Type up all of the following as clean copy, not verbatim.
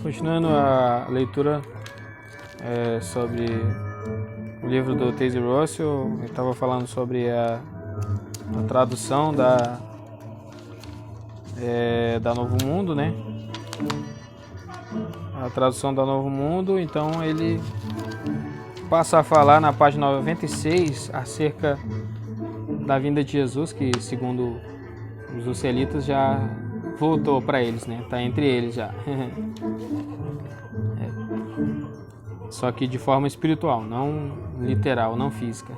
Continuando a leitura sobre o livro do Taze Russell, ele estava falando sobre a tradução da Novo Mundo, né? A tradução da Novo Mundo, então ele passa a falar na página 96 acerca da vinda de Jesus, que segundo os ucelitas já voltou para eles, né? Tá entre eles já. Só que de forma espiritual, não literal, não física.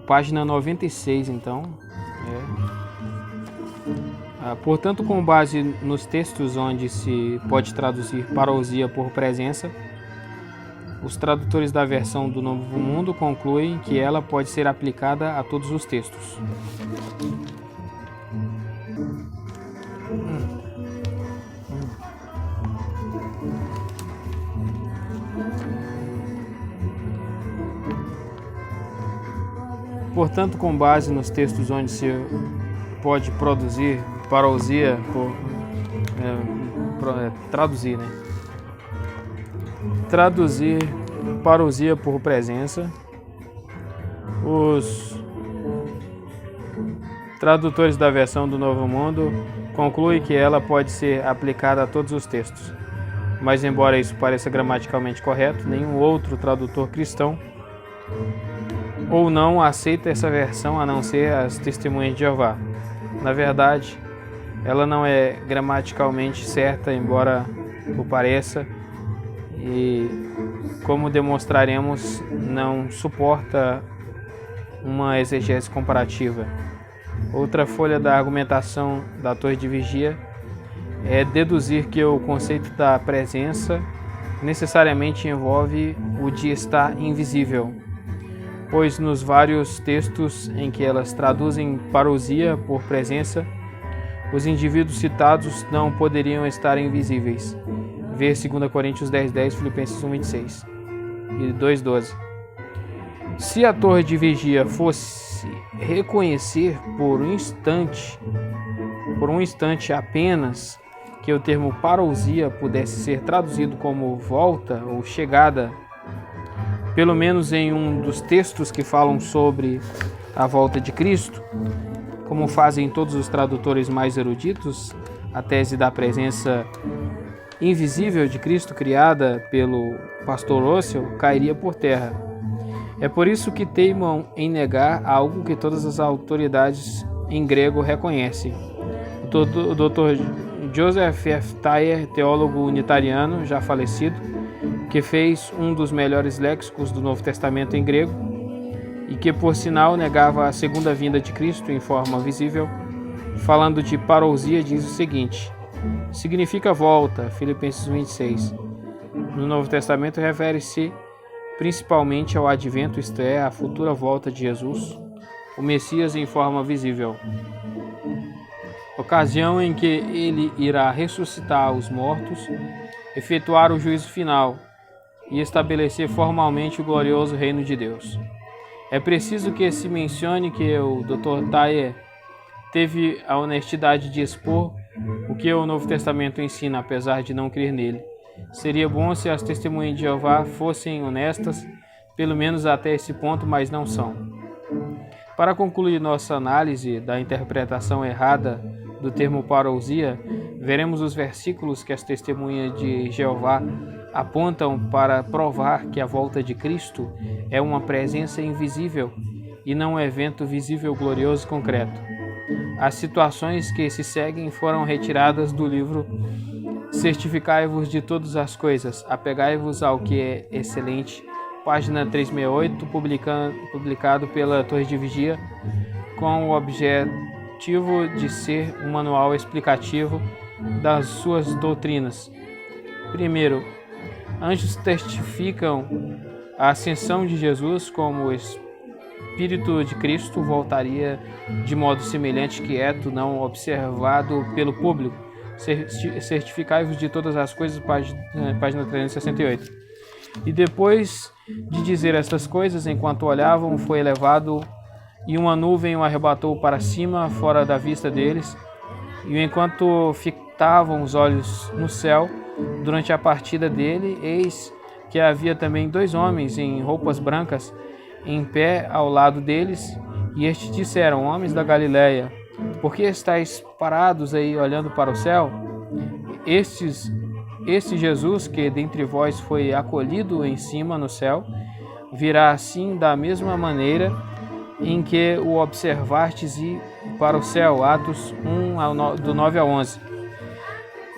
Página 96, então. Portanto, com base nos textos onde se pode traduzir parousia por presença, os tradutores da versão do Novo Mundo concluem que ela pode ser aplicada a todos os textos. Portanto, com base nos textos onde se pode produzir parousia por traduzir, né? Traduzir parousia por presença. Os tradutores da versão do Novo Mundo concluem que ela pode ser aplicada a todos os textos. Mas, embora isso pareça gramaticalmente correto, nenhum outro tradutor cristão ou não aceita essa versão a não ser as Testemunhas de Jeová. Na verdade, ela não é gramaticalmente certa, embora o pareça, e, como demonstraremos, não suporta uma exegese comparativa. Outra folha da argumentação da Torre de Vigia é deduzir que o conceito da presença necessariamente envolve o de estar invisível, pois nos vários textos em que elas traduzem parousia por presença, os indivíduos citados não poderiam estar invisíveis. Ver 2 Coríntios 10:10, Filipenses 1:26 e 2:12. Se a Torre de Vigia fosse reconhecer por um instante apenas que o termo parousia pudesse ser traduzido como volta ou chegada, pelo menos em um dos textos que falam sobre a volta de Cristo, como fazem todos os tradutores mais eruditos, a tese da presença invisível de Cristo criada pelo pastor Russell cairia por terra. É por isso que teimam em negar algo que todas as autoridades em grego reconhecem. O Dr. Joseph F. Thayer, teólogo unitariano já falecido, que fez um dos melhores léxicos do Novo Testamento em grego e que, por sinal, negava a segunda vinda de Cristo em forma visível, falando de parousia, diz o seguinte: significa volta, Filipenses 1:26. No Novo Testamento refere-se principalmente ao advento, isto é, à futura volta de Jesus, o Messias em forma visível, ocasião em que ele irá ressuscitar os mortos, efetuar o juízo final e estabelecer formalmente o glorioso reino de Deus. É preciso que se mencione que o Dr. Thayer teve a honestidade de expor o que o Novo Testamento ensina, apesar de não crer nele. Seria bom se as Testemunhas de Jeová fossem honestas, pelo menos até esse ponto, mas não são. Para concluir nossa análise da interpretação errada do termo parousia, veremos os versículos que as Testemunhas de Jeová apontam para provar que a volta de Cristo é uma presença invisível e não um evento visível, glorioso e concreto. As situações que se seguem foram retiradas do livro Certificai-vos de todas as coisas, apegai-vos ao que é excelente, página 368, publicado pela Torre de Vigia, com o objetivo de ser um manual explicativo das suas doutrinas. Primeiro, anjos testificam a ascensão de Jesus, como o Espírito de Cristo voltaria de modo semelhante, quieto, não observado pelo público. Certificai-vos de todas as coisas, página 368. E depois de dizer estas coisas, enquanto olhavam, foi elevado e uma nuvem o arrebatou para cima, fora da vista deles. E enquanto fitavam os olhos no céu, durante a partida dele, eis que havia também 2 homens em roupas brancas, em pé ao lado deles, e estes disseram: homens da Galileia, por que estáis parados aí olhando para o céu? Este Jesus, que dentre vós foi acolhido em cima no céu, virá assim da mesma maneira em que o observastes ir para o céu. Atos 1, do 9 ao 11.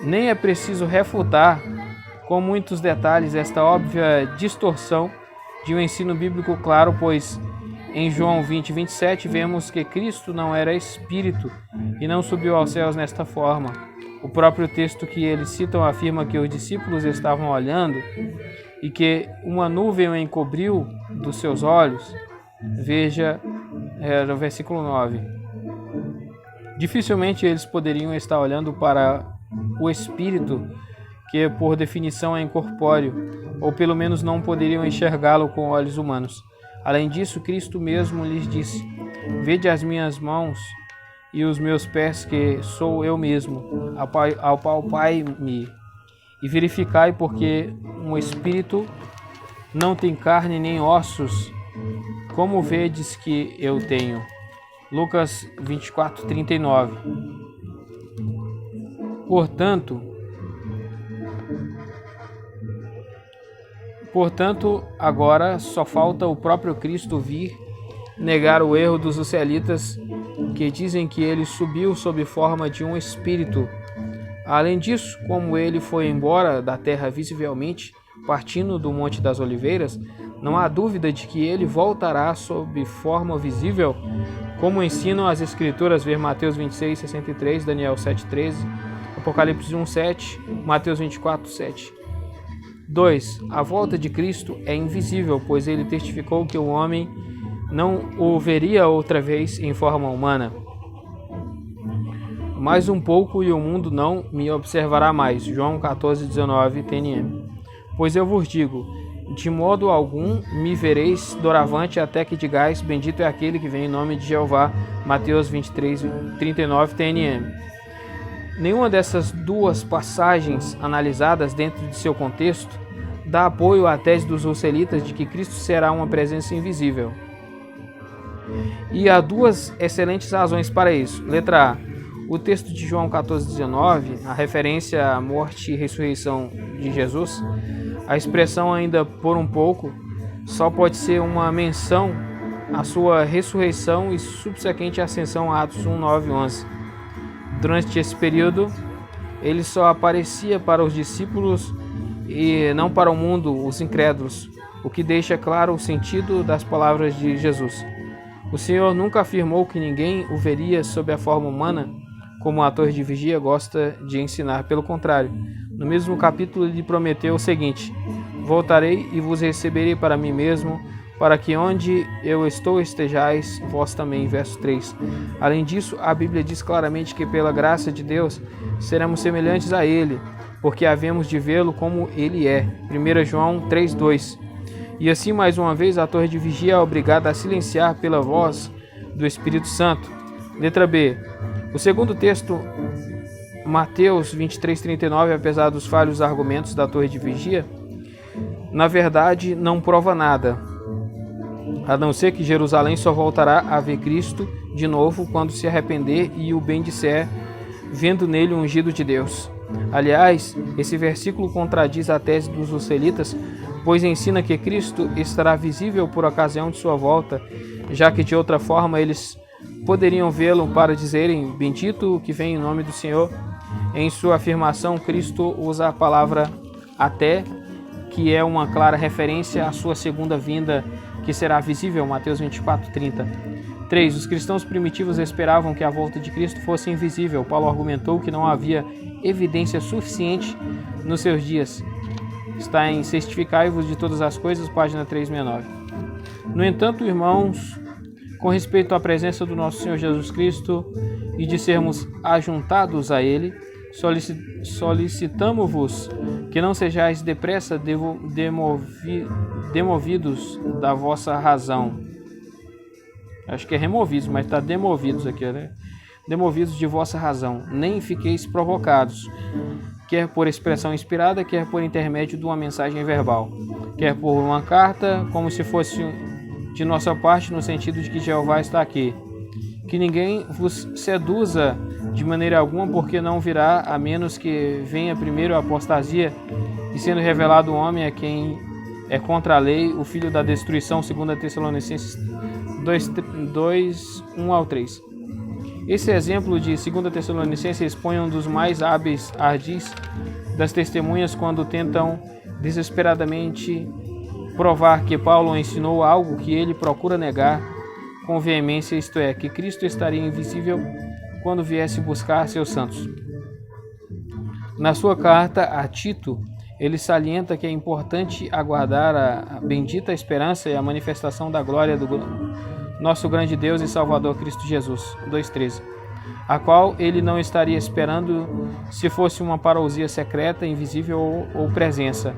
Nem é preciso refutar com muitos detalhes esta óbvia distorção de um ensino bíblico claro, pois em João 20, 27 vemos que Cristo não era espírito e não subiu aos céus nesta forma. O próprio texto que eles citam afirma que os discípulos estavam olhando e que uma nuvem o encobriu dos seus olhos. Veja, no versículo 9. Dificilmente eles poderiam estar olhando para o Espírito, que por definição é incorpóreo, ou pelo menos não poderiam enxergá-lo com olhos humanos. Além disso, Cristo mesmo lhes disse: vede as minhas mãos e os meus pés, que sou eu mesmo, apalpai-me e verificai, porque um espírito não tem carne nem ossos, como vedes que eu tenho. Lucas 24, 39. Portanto, agora só falta o próprio Cristo vir negar o erro dos israelitas, que dizem que ele subiu sob forma de um espírito. Além disso, como ele foi embora da terra visivelmente, partindo do Monte das Oliveiras, não há dúvida de que ele voltará sob forma visível, como ensinam as Escrituras, ver Mateus 26, 63, Daniel 7, 13, Apocalipse 1, 7, Mateus 24, 7. 2. A volta de Cristo é invisível, pois ele testificou que o homem não o veria outra vez em forma humana. Mais um pouco e o mundo não me observará mais. João 14, 19, TNM. Pois eu vos digo, de modo algum me vereis doravante, até que digais: bendito é aquele que vem em nome de Jeová. Mateus 23, 39, TNM. Nenhuma dessas duas passagens analisadas dentro de seu contexto dá apoio à tese dos russelitas de que Cristo será uma presença invisível. E há 2 excelentes razões para isso. Letra A. O texto de João 14,19, a referência à morte e ressurreição de Jesus, a expressão ainda por um pouco, só pode ser uma menção à sua ressurreição e subsequente ascensão, Atos 1, 9, 11. Durante esse período, ele só aparecia para os discípulos e não para o mundo, os incrédulos, o que deixa claro o sentido das palavras de Jesus. O Senhor nunca afirmou que ninguém o veria sob a forma humana, como a torre de vigia gosta de ensinar. Pelo contrário, no mesmo capítulo ele prometeu o seguinte: voltarei e vos receberei para mim mesmo, para que onde eu estou estejais vós também. Verso 3. Além disso, a Bíblia diz claramente que pela graça de Deus seremos semelhantes a ele, porque havemos de vê-lo como ele é. 1 João 3:2. E assim, mais uma vez, a torre de vigia é obrigada a silenciar pela voz do Espírito Santo. Letra B. O segundo texto, Mateus 23:39, apesar dos falhos argumentos da torre de vigia, na verdade não prova nada, a não ser que Jerusalém só voltará a ver Cristo de novo quando se arrepender e o bendisser, vendo nele o ungido de Deus. Aliás, esse versículo contradiz a tese dos russelitas, pois ensina que Cristo estará visível por ocasião de sua volta, já que de outra forma eles poderiam vê-lo para dizerem: bendito o que vem em nome do Senhor. Em sua afirmação, Cristo usa a palavra até, que é uma clara referência à sua segunda vinda, que será visível, Mateus 24:30. 3. Os cristãos primitivos esperavam que a volta de Cristo fosse invisível. Paulo argumentou que não havia evidência suficiente nos seus dias. Está em Certificai-vos de todas as coisas, página 369. No entanto, irmãos, com respeito à presença do nosso Senhor Jesus Cristo e de sermos ajuntados a Ele, solicitamo-vos que não sejais depressa demovidos da vossa razão. Acho que é removidos, mas está demovidos aqui, né? demovidos de vossa razão, nem fiqueis provocados, quer por expressão inspirada, quer por intermédio de uma mensagem verbal, quer por uma carta, como se fosse de nossa parte, no sentido de que Jeová está aqui. Que ninguém vos seduza de maneira alguma, porque não virá, a menos que venha primeiro a apostasia, e sendo revelado o homem a quem é contra a lei, o filho da destruição, 2 Tessalonicenses 2, 1 ao 3. Esse exemplo de 2 Tessalonicenses expõe um dos mais hábeis ardis das testemunhas quando tentam desesperadamente provar que Paulo ensinou algo que ele procura negar com veemência, isto é, que Cristo estaria invisível quando viesse buscar seus santos. Na sua carta a Tito, ele salienta que é importante aguardar a bendita esperança e a manifestação da glória do nosso grande Deus e Salvador Cristo Jesus, 2,13, a qual ele não estaria esperando se fosse uma parousia secreta, invisível ou presença.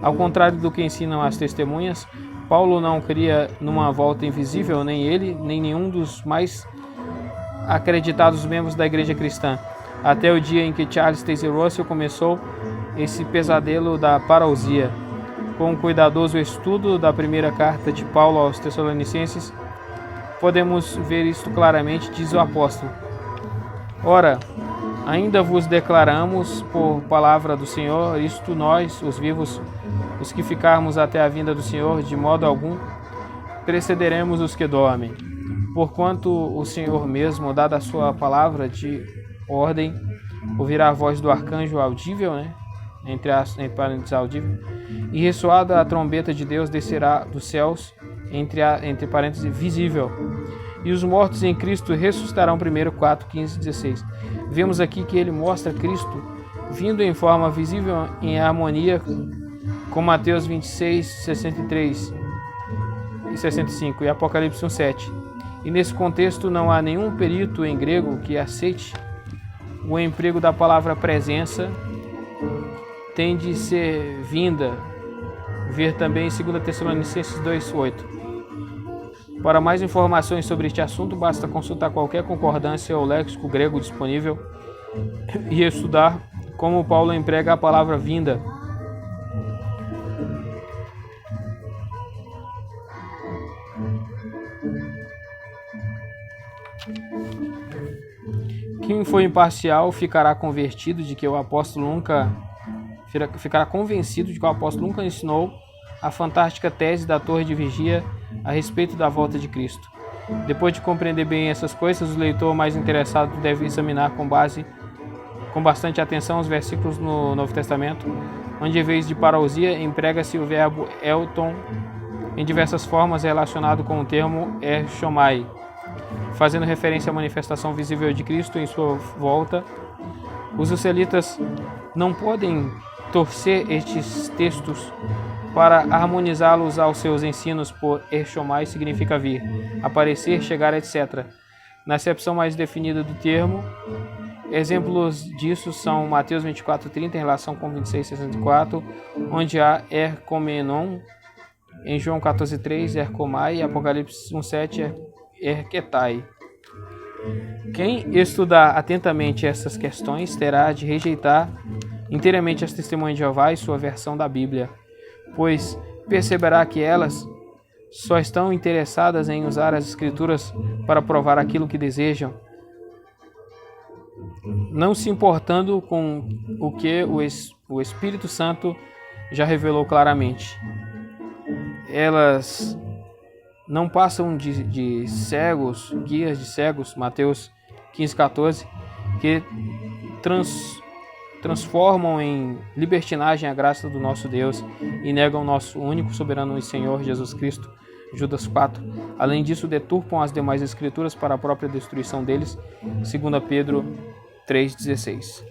Ao contrário do que ensinam as testemunhas, Paulo não cria numa volta invisível, nem ele, nem nenhum dos mais acreditados membros da igreja cristã, até o dia em que Charles Taze Russell começou esse pesadelo da parousia. Com um cuidadoso estudo da primeira carta de Paulo aos Tessalonicenses, podemos ver isto claramente, diz o apóstolo. Ora, ainda vos declaramos por palavra do Senhor, isto nós, os vivos, os que ficarmos até a vinda do Senhor, de modo algum precederemos os que dormem. Porquanto o Senhor mesmo, dada a sua palavra de ordem, ouvirá a voz do arcanjo audível, entre parênteses audível, e ressoada a trombeta de Deus descerá dos céus, entre parênteses visível, e os mortos em Cristo ressuscitarão primeiro. 4, 15, 16. Vemos aqui que ele mostra Cristo vindo em forma visível em harmonia com Mateus 26, 63 e 65 e Apocalipse 1, 7. E nesse contexto não há nenhum perito em grego que aceite o emprego da palavra presença, tem de ser vinda, ver também em 2 Tessalonicenses 2:8. Para mais informações sobre este assunto, basta consultar qualquer concordância ou léxico grego disponível e estudar como Paulo emprega a palavra vinda. Quem for imparcial ficará convencido de que o apóstolo nunca ensinou a fantástica tese da torre de vigia a respeito da volta de Cristo. Depois de compreender bem essas coisas, o leitor mais interessado deve examinar com bastante atenção os versículos no Novo Testamento, onde em vez de parousia emprega-se o verbo elton em diversas formas relacionado com o termo erchomai, fazendo referência à manifestação visível de Cristo em sua volta. Os israelitas não podem torcer estes textos para harmonizá-los aos seus ensinos, por erchomai significa vir, aparecer, chegar, etc. Na acepção mais definida do termo, exemplos disso são Mateus 24:30 em relação com 26:64, onde há erkomenon, em João 14:3 erkomai e Apocalipse 1:7 erketai. Quem estudar atentamente essas questões terá de rejeitar inteiramente as testemunhas de Jeová e sua versão da Bíblia, pois perceberá que elas só estão interessadas em usar as Escrituras para provar aquilo que desejam, não se importando com o que o Espírito Santo já revelou claramente. Elas não passam de cegos, guias de cegos, Mateus 15:14, que transformam em libertinagem a graça do nosso Deus e negam nosso único soberano e Senhor Jesus Cristo, Judas 4. Além disso, deturpam as demais escrituras para a própria destruição deles, 2 Pedro 3:16.